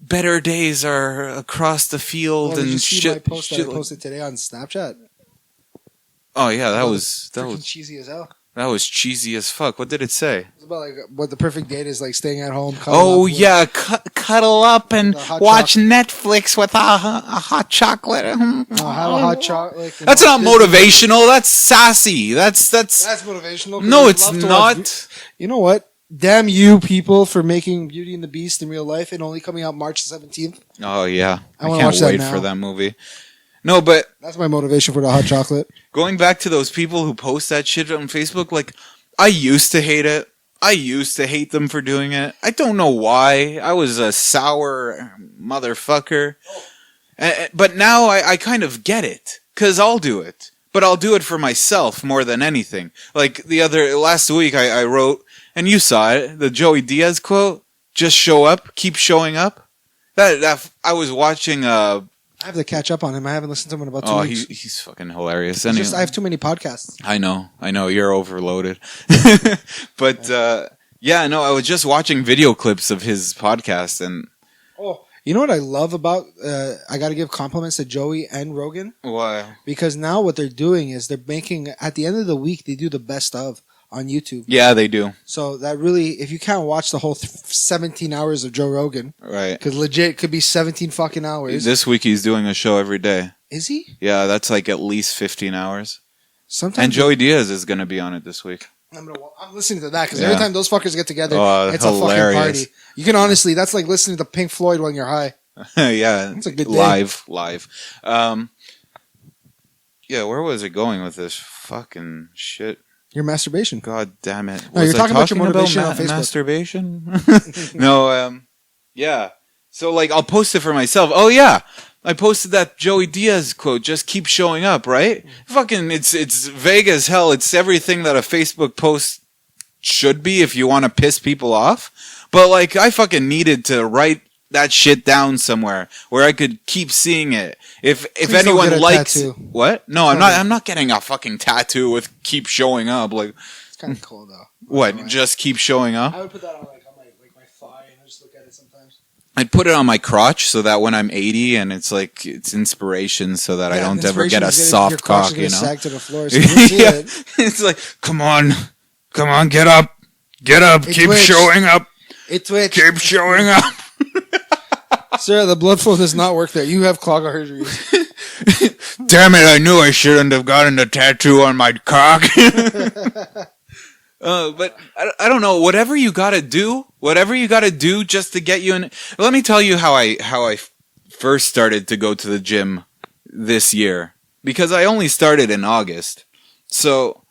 better days are across the field Did and you see shit. my post that I shit like- posted today on Snapchat? Oh yeah, that was Freaking cheesy as hell. that was cheesy as fuck. What did it say? It's about like what the perfect date is, like staying at home. Oh yeah, cuddle up and The hot watch Netflix with a hot chocolate. Have a hot chocolate. That's not motivational. That's sassy. That's That's motivational. 'cause no, I it's love to watch not. You know what? Damn you people for making Beauty and the Beast in real life and only coming out March 17th. Oh yeah, I wanna can't watch that wait now. for that movie. No, but That's my motivation for the hot chocolate. going back to those people who post that shit on Facebook, like I used to hate it. I used to hate them for doing it. I don't know why. I was a sour motherfucker. But now I kind of get it. 'Cause I'll do it. But I'll do it for myself more than anything. Like last week I wrote, and you saw it, the Joey Diaz quote, just show up, keep showing up. That I was watching I have to catch up on him. I haven't listened to him in about 2 oh, weeks. he's fucking hilarious. It's Anyway. just, I have too many podcasts. I know, you're overloaded. But, yeah, no, I was just watching video clips of his podcast and... Oh, you know what I love about, I got to give compliments to Joey and Rogan. Why? Because now what they're doing is they're making, at the end of the week, they do the best of on YouTube. Yeah, they do. So that really, if you can't watch the whole 17 hours of Joe Rogan, Right. because legit it could be 17 fucking hours. This week he's doing a show every day. Is he? Yeah, that's like at least 15 hours. Sometimes. And Joey Diaz is going to be on it this week. I'm listening to that because Yeah. every time those fuckers get together, Oh, it's a fucking hilarious. party. You can honestly, that's like listening to Pink Floyd when you're high. Yeah. That's a good day. Live. Yeah, where was it going with this fucking shit? Your masturbation. God damn it. No, Was you're I talking about your motivation on Facebook. masturbation? No, yeah. So, like, I'll post it for myself. Oh, yeah. I posted that Joey Diaz quote, just keep showing up, right? Fucking, it's vague as hell. It's everything that a Facebook post should be if you want to piss people off. But, like, I fucking needed to write that shit down somewhere where I could keep seeing it. If Please don't anyone get a likes tattoo. what? No, I'm not getting a fucking tattoo with keep showing up. Like It's kind of cool though. what? Just keep showing up? I would put that on my thigh and I just look at it sometimes. I'd put it on my crotch so that when I'm 80 and it's like it's inspiration so that I don't ever get a soft cock, you know. Sag to the floor, so you can see Yeah. it. It's like, come on, get up, It keep twitched. showing up, It twitched. keep showing up. Sir, the blood flow does not work there. You have clog arteries. Damn it, I knew I shouldn't have gotten the tattoo on my cock. But I don't know. Whatever you gotta do just to get you in. Let me tell you how I first started to go to the gym this year. Because I only started in August. So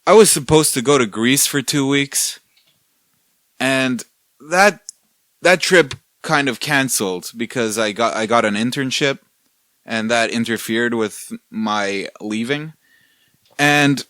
I was supposed to go to Greece for 2 weeks. And that trip kind of canceled because I got an internship and that interfered with my leaving. And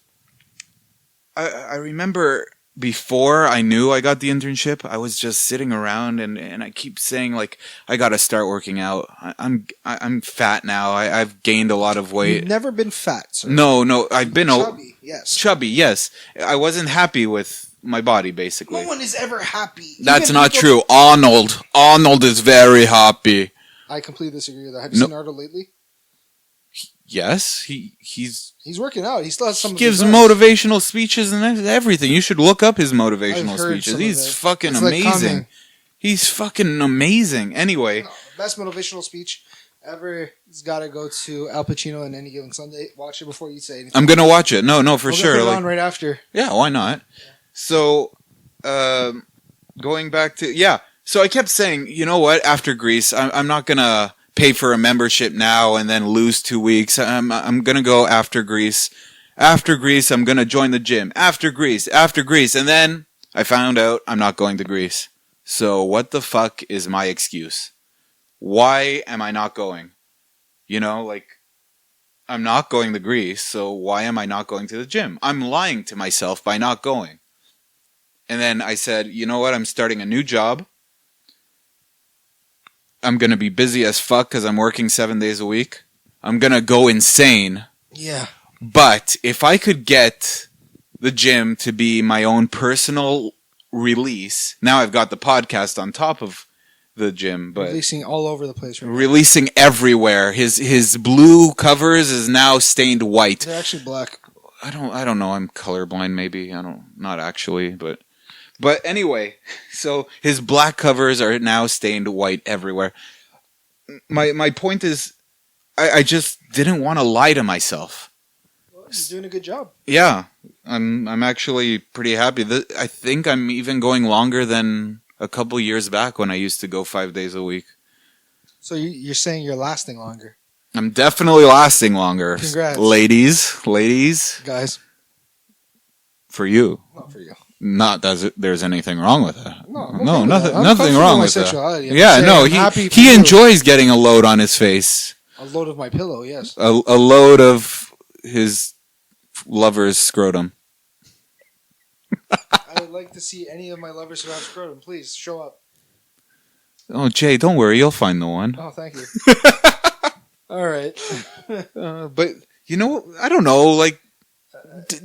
I remember before I knew I got the internship, I was just sitting around and I keep saying like I got to start working out. I'm fat now. I've gained a lot of weight. You've never been fat, sir. No, I've been Chubby, yes. chubby. Yes, I wasn't happy with my body basically. No one is ever happy. That's Even not people- true. Arnold is very happy. I completely disagree with that. Have you No. seen Arnold lately? Yes, he's working out. He still has some. he of gives his friends. motivational speeches and everything. You should look up his motivational I've heard speeches. some of He's it. fucking It's like amazing. calming. He's fucking amazing. Anyway, Best motivational speech ever has got to go to Al Pacino in Any Given Sunday. Watch it before you say anything. I'm gonna watch it. No, for We're gonna sure. Put it Like, on right after. yeah, why not? So, going back to so I kept saying, you know what? After Greece, I'm not gonna pay for a membership now and then lose 2 weeks. I'm gonna go after Greece. After Greece, I'm gonna join the gym. After Greece, and then I found out I'm not going to Greece. So what the fuck is my excuse? Why am I not going? You know, like, I'm not going to Greece, so why am I not going to the gym? I'm lying to myself by not going. And then I said, you know what? I'm starting a new job. I'm going to be busy as fuck because I'm working 7 days a week. I'm going to go insane. Yeah. But if I could get the gym to be my own personal release, now I've got the podcast on top of the gym, but Releasing all over the place right now. releasing everywhere. His blue covers is now stained white. They're actually black. I don't know. I'm colorblind. Maybe not actually, but anyway. So his black covers are now stained white everywhere. My point is, I just didn't want to lie to myself. Well, you're doing a good job. Yeah, I'm actually pretty happy. I think I'm even going longer than a couple years back when I used to go 5 days a week. So you're saying you're lasting longer. I'm definitely lasting longer. Congrats. Ladies, Guys. for you. Not for you. Not that there's anything wrong with that. No, nothing I'm nothing comfortable wrong with with my that. sexuality. I'm Yeah, saying no, I'm happy for he you. enjoys getting a load on his face. A load of my pillow, yes. A load of his lover's scrotum. I would like to see any of my lovers who have scrotum. Please, show up. Oh, Jay, don't worry, you'll find the one. Oh, thank you. All right. But you know, I don't know. Like,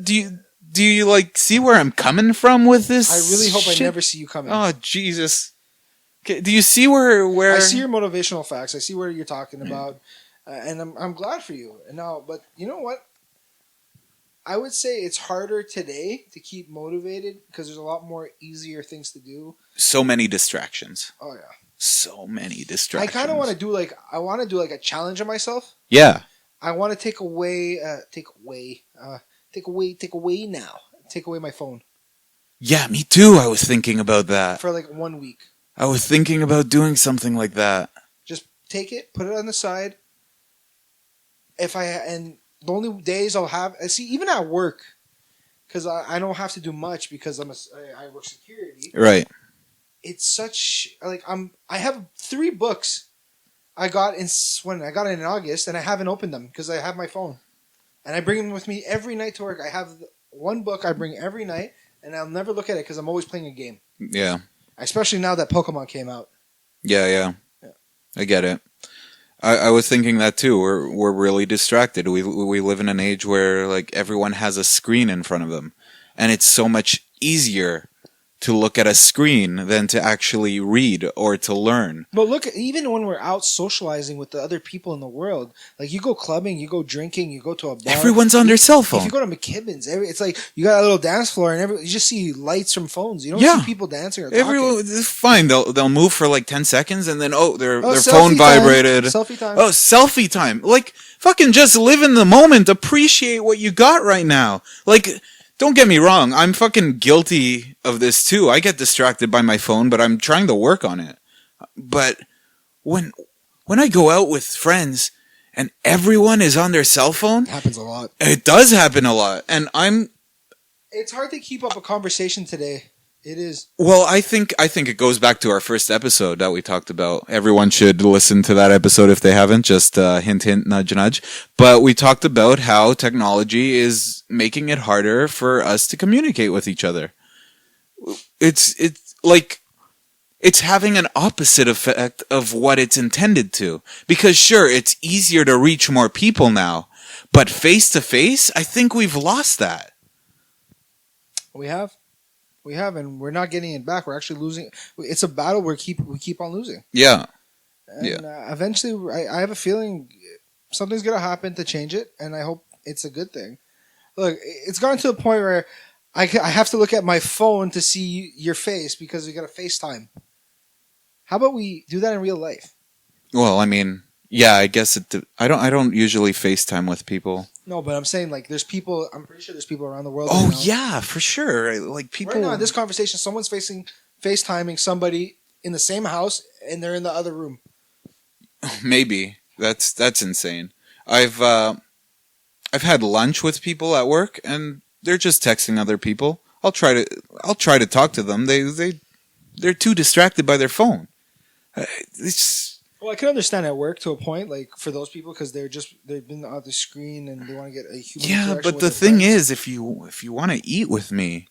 do you like see where I'm coming from with this? I really hope shit? I never see you coming. Oh Jesus! Okay, do you see where I see your motivational facts. I see where you're talking about, and I'm glad for you. And now, but you know what? I would say it's harder today to keep motivated because there's a lot more easier things to do. so many distractions? Oh yeah. So many I distractions. kind of want to do like a challenge of myself. Yeah. I want to take away my phone Yeah, me too. I was thinking about that. for like 1 week. I was thinking about doing something like that. Just take it, put it on the side. And the only days I'll have, see, even at work, because I don't have to do much because I work security. Right. It's such like I have 3 books I got in August, and I haven't opened them because I have my phone, and I bring them with me every night to work. I have 1 book I bring every night, and I'll never look at it because I'm always playing a game. Yeah. Especially now that Pokemon came out. Yeah. I get it. I was thinking that too. We're really distracted. We live in an age where like everyone has a screen in front of them, and it's so much easier to look at a screen than to actually read or to learn. But look, even when we're out socializing with the other people in the world, like you go clubbing, you go drinking, you go to a bar. Everyone's on their cell phone. If you go to McKibben's, it's like you got a little dance floor, and you just see lights from phones. You don't see people dancing or talking. Everyone, it's fine. They'll move for like 10 seconds, and then their selfie phone time. vibrated. Selfie time. Oh, selfie time. Like fucking just live in the moment. Appreciate what you got right now. Like. Don't get me wrong, I'm fucking guilty of this too. I get distracted by my phone, but I'm trying to work on it. But when I go out with friends and everyone is on their cell phone, It happens a lot. it does happen a lot. And It's hard to keep up a conversation today. It is. well, I think it goes back to our first episode that we talked about. Everyone should listen to that episode if they haven't. Just hint, hint, nudge, nudge. But we talked about how technology is making it harder for us to communicate with each other. It's like it's having an opposite effect of what it's intended to. Because sure, it's easier to reach more people now, but face to face, I think we've lost that. We have, and we're not getting it back. We're actually losing. It's a battle we keep on losing. Yeah. And eventually, I have a feeling something's gonna happen to change it, and I hope it's a good thing. Look, it's gotten to the point where I have to look at my phone to see your face because we got a FaceTime. How about we do that in real life? Well, I mean, yeah, I guess I don't usually FaceTime with people. No, but I'm saying like there's people. I'm pretty sure there's people around the world. Oh right now. yeah, for sure. Like people Right now in this conversation, someone's FaceTiming somebody in the same house, and they're in the other room. Maybe that's insane. I've had lunch with people at work, and they're just texting other people. I'll try to talk to them. They're too distracted by their phone. Well, I can understand at work to a point, like for those people, because they've been on the screen and they want to get a human. Yeah, interaction but with the their thing friends. is, if you want to eat with me,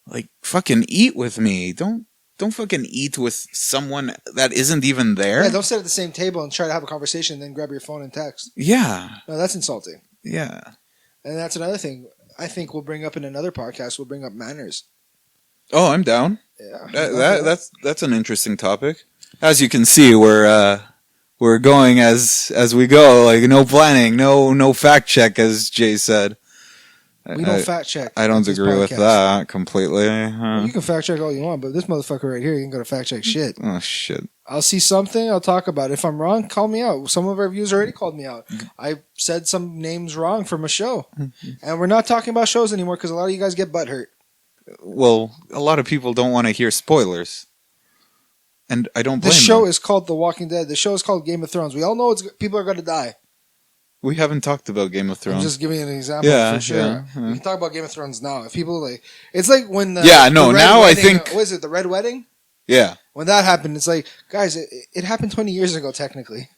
like fucking eat with me. Don't fucking eat with someone that isn't even there. Yeah, don't sit at the same table and try to have a conversation, and then grab your phone and text. Yeah, No, that's insulting. yeah. And that's another thing I think we'll bring up in another podcast. We'll bring up manners. Oh, I'm down. Yeah, That's an interesting topic. As you can see, we're going as we go. Like no planning, no fact check, as Jay said. we don't fact check. I don't this agree with podcast. that completely. You can fact check all you want, but this motherfucker right here, you can go to fact check shit. Oh shit. I'll see something, I'll talk about it. If I'm wrong, call me out. Some of our viewers already called me out. I said some names wrong from a show. And we're not talking about shows anymore because a lot of you guys get butthurt. Well, a lot of people don't want to hear spoilers, and I don't blame The show them. is called The Walking Dead. The show is called Game of Thrones. We all know people are going to die. We haven't talked about Game of I'm Thrones. just giving you an example Yeah, for sure. yeah. We can talk about Game of Thrones now. If people like, it's like when the Yeah, no, the Red now I Wedding- think- what is it? The Red Wedding? Yeah. When that happened, it's like, guys, it happened 20 years ago, technically.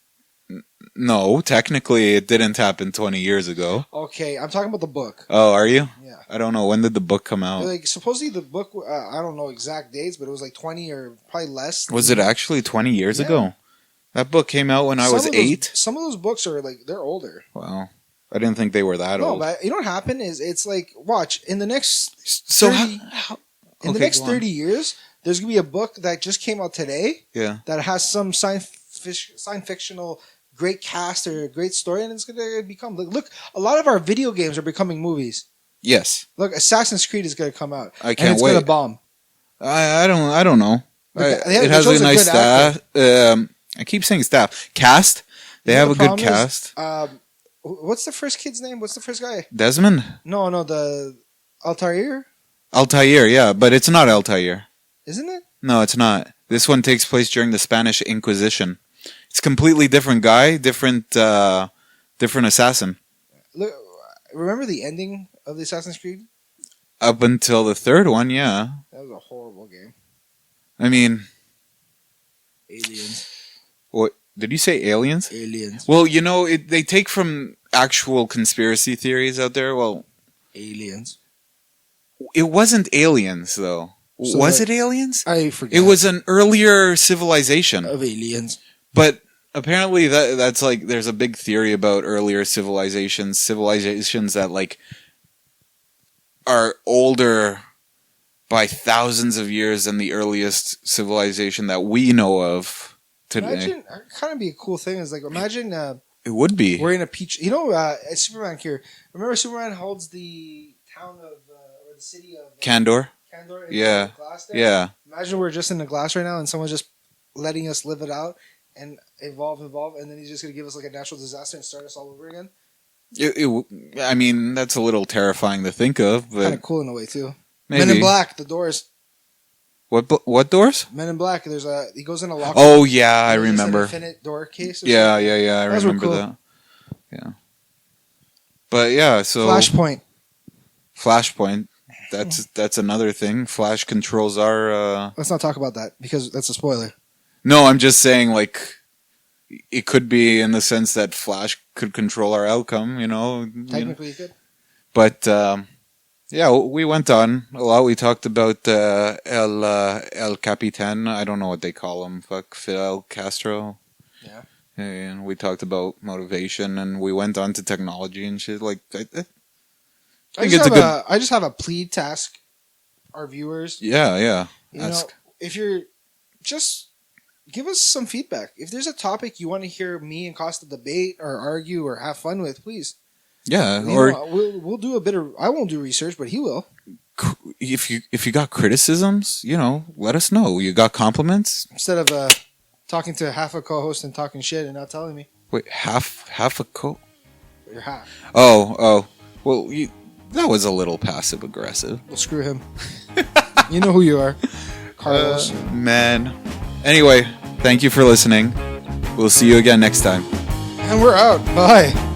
No, technically it didn't happen 20 years ago. Okay, I'm talking about the book. Oh, are you? Yeah. I don't know. When did the book come out? Like supposedly the book, I don't know exact dates, but it was like 20 or probably less. Was it actually 20 years Yeah. ago? That book came out when I Some was of those- 8. Some of those books are like they're older. Wow. I didn't think they were that No, old. but you know what happened is it's like watch in the next So 30 how in the okay, next go on. 30 years, there's gonna be a book that just came out today Yeah. that has some science fictional great cast or a great story, and it's gonna become look. A lot of our video games are becoming movies. Yes. Look, Assassin's Creed is gonna come out. I and can't it's wait. gonna bomb. I don't know. But It has chose a a nice good actor. staff. I keep saying staff. Cast. They You know have a the good problem is, cast. What's the first kid's name? What's the first guy? Desmond? No, the Altair, Altair, yeah, but it's not Altair. isn't it? No, it's not. This one takes place during the Spanish Inquisition. It's a completely different guy, different assassin. Look, remember the ending of the Assassin's Creed? Up until the third one, yeah. That was a horrible game. I mean, Aliens. what did you say? Aliens? Aliens. Well, you know, they take from actual conspiracy theories out there. Well, Aliens. it wasn't aliens, though. So Was that- it aliens? I forget. It was an earlier civilization. of aliens. But apparently that's like there's a big theory about earlier civilizations that like are older by thousands of years than the earliest civilization that we know of today. Imagine, kind of be a cool thing is like imagine It would be. we're in a peach. You know, Superman here. Remember, Superman holds the town of or the city of Candor? Candor. In Yeah. the glass there? Yeah. Imagine we're just in the glass right now, and someone's just letting us live it out and evolve, and then he's just gonna give us like a natural disaster and start us all over again. I mean, that's a little terrifying to think of, Kind but of cool in a way too. maybe. Men in Black, the doors. What doors? Men in Black. He goes in a locker. Oh yeah, I There's just an remember. infinite door case. or Yeah, something. I Those were remember cool. that. Yeah. But yeah, so Flashpoint. That's another thing. Flash controls our. Let's not talk about that because that's a spoiler. No, I'm just saying like it could be in the sense that Flash could control our outcome. You know. Technically, you could. But yeah, we went on a lot. We talked about El Capitan. I don't know what they call him. Fuck Fidel Castro. Yeah. And we talked about motivation, and we went on to technology and shit. Like, I think it's a good. I just have a plea to ask our viewers. Yeah. You know, Ask. if you're just give us some feedback. If there's a topic you want to hear me and Costa debate or argue or have fun with, please. Yeah, We'll do a bit of. I won't do research, but he will. If you got criticisms, let us know. You got compliments? Instead of talking to half a co-host and talking shit and not telling me. Wait, half a You're half. Oh. Well, that was a little passive aggressive. Well, screw him. You know who you are, Carlos. Man. Anyway, thank you for listening. We'll see you again next time. And we're out. Bye.